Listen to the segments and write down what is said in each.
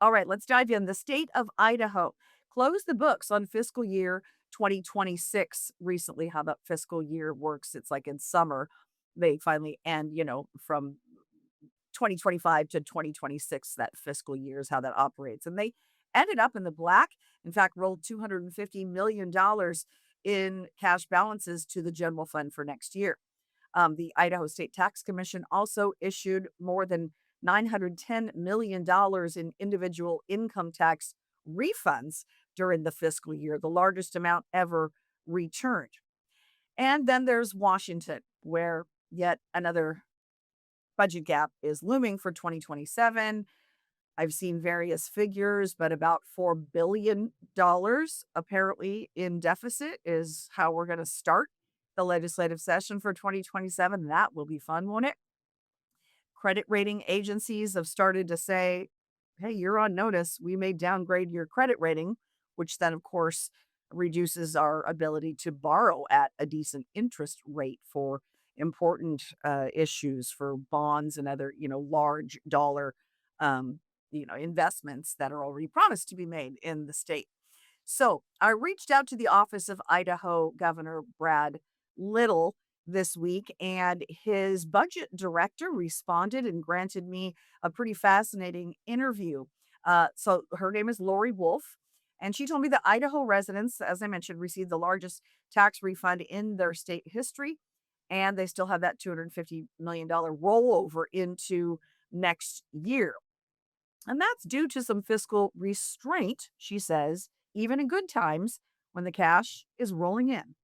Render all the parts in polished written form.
All right, let's dive in. The state of Idaho closed the books on fiscal year 2026 recently. How that fiscal year works, it's like in summer, they finally end, from 2025 to 2026, that fiscal year is how that operates. And they ended up in the black. In fact, rolled $250 million in cash balances to the general fund for next year. The Idaho State Tax Commission also issued more than $910 million in individual income tax refunds during the fiscal year, the largest amount ever returned. And then there's Washington, where yet another budget gap is looming for 2027. I've seen various figures, but about $4 billion apparently in deficit is how we're going to start the legislative session for 2027. That will be fun, won't it? Credit rating agencies have started to say, hey, you're on notice. We may downgrade your credit rating, which then, of course, reduces our ability to borrow at a decent interest rate for important issues for bonds and other, large dollar, investments that are already promised to be made in the state. So I reached out to the office of Idaho Governor Brad Little this week, and his budget director responded and granted me a pretty fascinating interview. So her name is Lori Wolff, and she told me that Idaho residents, as I mentioned, received the largest tax refund in their state history, and they still have that $250 million rollover into next year. And that's due to some fiscal restraint, she says, even in good times when the cash is rolling in.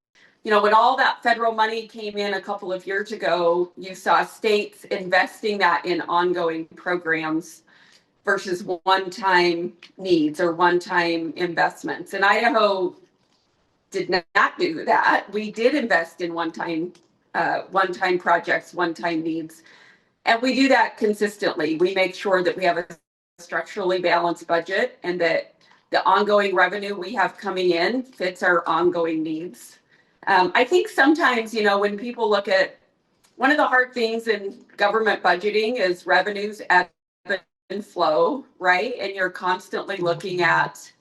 When all that federal money came in a couple of years ago, you saw states investing that in ongoing programs versus one-time needs or one-time investments. And Idaho did not do that. We did invest in one-time projects, one-time needs. And we do that consistently. We make sure that we have a structurally balanced budget and that the ongoing revenue we have coming in fits our ongoing needs. I think sometimes, when people look at one of the hard things in government budgeting is revenues ebb and flow, right? And you're constantly looking at,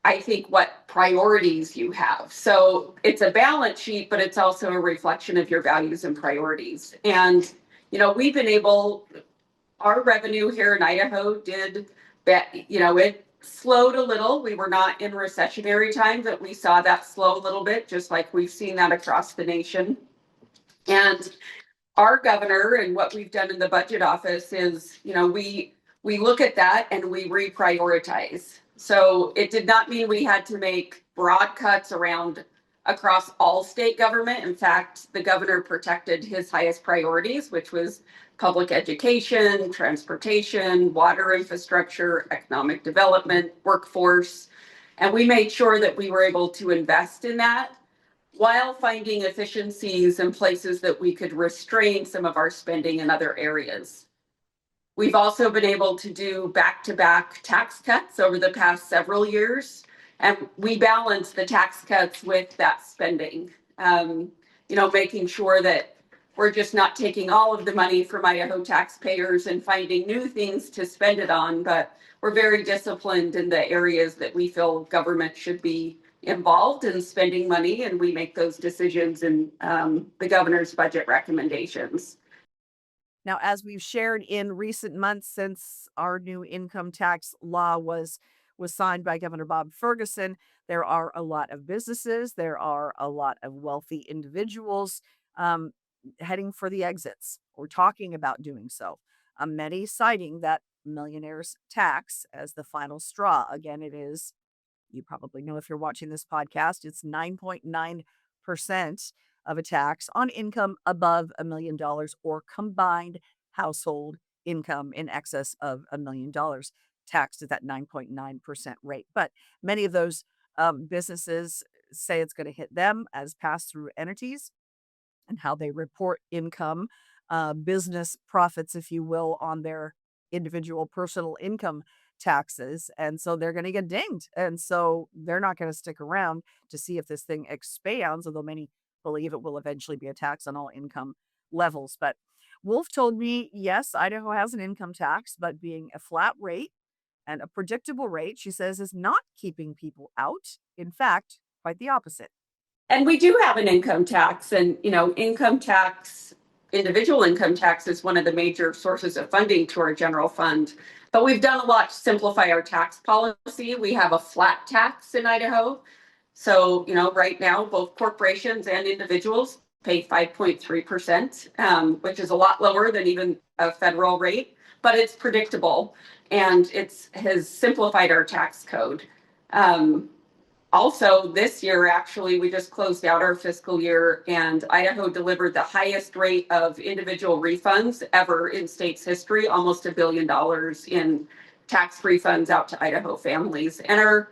I think, what priorities you have. So it's a balance sheet, but it's also a reflection of your values and priorities. And, we've been able, our revenue here in Idaho it slowed a little. We were not in recessionary times, but we saw that slow a little bit, just like we've seen that across the nation. And our governor and what we've done in the budget office is, we look at that and we reprioritize. So it did not mean we had to make broad cuts across all state government. In fact, the governor protected his highest priorities, which was public education, transportation, water infrastructure, economic development, workforce. And we made sure that we were able to invest in that while finding efficiencies in places that we could restrain some of our spending in other areas. We've also been able to do back-to-back tax cuts over the past several years, and we balance the tax cuts with that spending, making sure that we're just not taking all of the money from Idaho taxpayers and finding new things to spend it on, but we're very disciplined in the areas that we feel government should be involved in spending money, and we make those decisions in the governor's budget recommendations. Now, as we've shared in recent months since our new income tax law was signed by Governor Bob Ferguson, there are a lot of businesses, there are a lot of wealthy individuals heading for the exits or talking about doing so. Many citing that millionaire's tax as the final straw. Again, it is, you probably know if you're watching this podcast, it's 9.9% of a tax on income above $1 million or combined household income in excess of $1 million, taxed at that 9.9% rate. But many of those businesses say it's going to hit them as pass-through entities and how they report income, business profits, if you will, on their individual personal income taxes. And so they're going to get dinged. And so they're not going to stick around to see if this thing expands, although many believe it will eventually be a tax on all income levels. But Wolff told me, yes, Idaho has an income tax, but being a flat rate, And a predictable rate, she says, is not keeping people out. In fact, quite the opposite. And we do have an income tax, and income tax, individual income tax is one of the major sources of funding to our general fund. But we've done a lot to simplify our tax policy. We have a flat tax in Idaho. So, right now, both corporations and individuals pay 5.3%, which is a lot lower than even a federal rate, but it's predictable and it has simplified our tax code. Um, Also, this year, actually, we just closed out our fiscal year, and Idaho delivered the highest rate of individual refunds ever in state's history, almost $1 billion in tax refunds out to Idaho families. And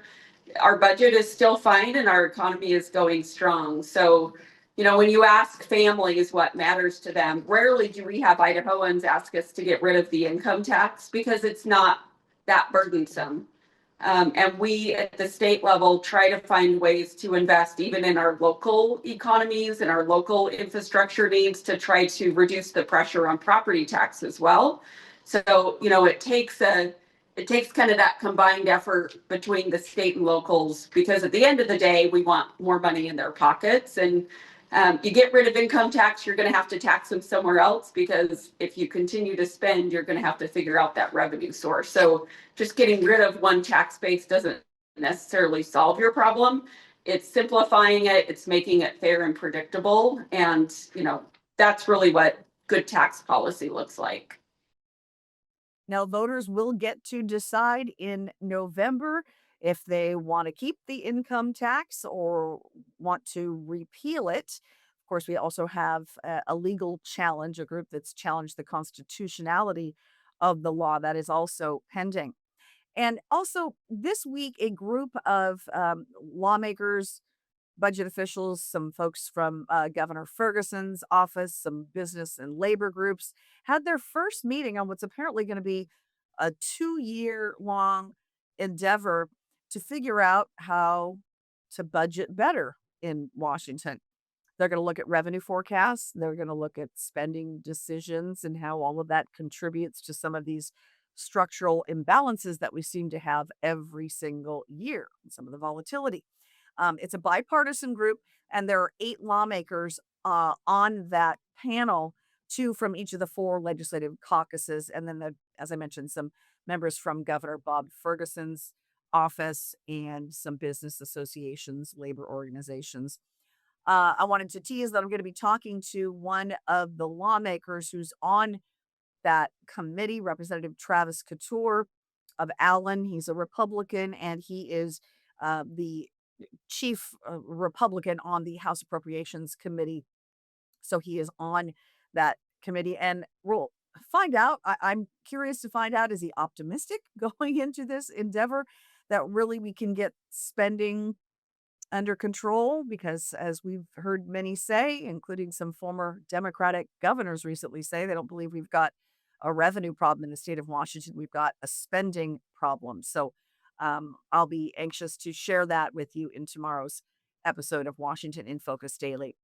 our budget is still fine, and our economy is going strong. So, when you ask families what matters to them, rarely do we have Idahoans ask us to get rid of the income tax because it's not that burdensome. And we at the state level try to find ways to invest even in our local economies and our local infrastructure needs to try to reduce the pressure on property tax as well. So, it takes kind of that combined effort between the state and locals, because at the end of the day, we want more money in their pockets. And you get rid of income tax, you're going to have to tax them somewhere else, because if you continue to spend, you're going to have to figure out that revenue source. So just getting rid of one tax base doesn't necessarily solve your problem. It's simplifying it, it's making it fair and predictable. And, that's really what good tax policy looks like. Now, voters will get to decide in November if they want to keep the income tax or want to repeal it. Of course, we also have a legal challenge, a group that's challenged the constitutionality of the law that is also pending. And also, this week, a group of lawmakers, budget officials, some folks from Governor Ferguson's office, some business and labor groups had their first meeting on what's apparently going to be a 2-year long endeavor to figure out how to budget better in Washington. They're going to look at revenue forecasts. They're going to look at spending decisions and how all of that contributes to some of these structural imbalances that we seem to have every single year, some of the volatility. It's a bipartisan group, and there are 8 lawmakers on that panel, 2 from each of the 4 legislative caucuses, and then, as I mentioned, some members from Governor Bob Ferguson's office and some business associations, labor organizations. I wanted to tease that I'm going to be talking to one of the lawmakers who's on that committee, Representative Travis Couture of Allen. He's a Republican, and he is the chief Republican on the House Appropriations Committee. So he is on that committee, and we'll find out. I'm curious to find out, is he optimistic going into this endeavor that really we can get spending under control? Because as we've heard many say, including some former Democratic governors recently say, they don't believe we've got a revenue problem in the state of Washington. We've got a spending problem. So I'll be anxious to share that with you in tomorrow's episode of Washington in Focus Daily.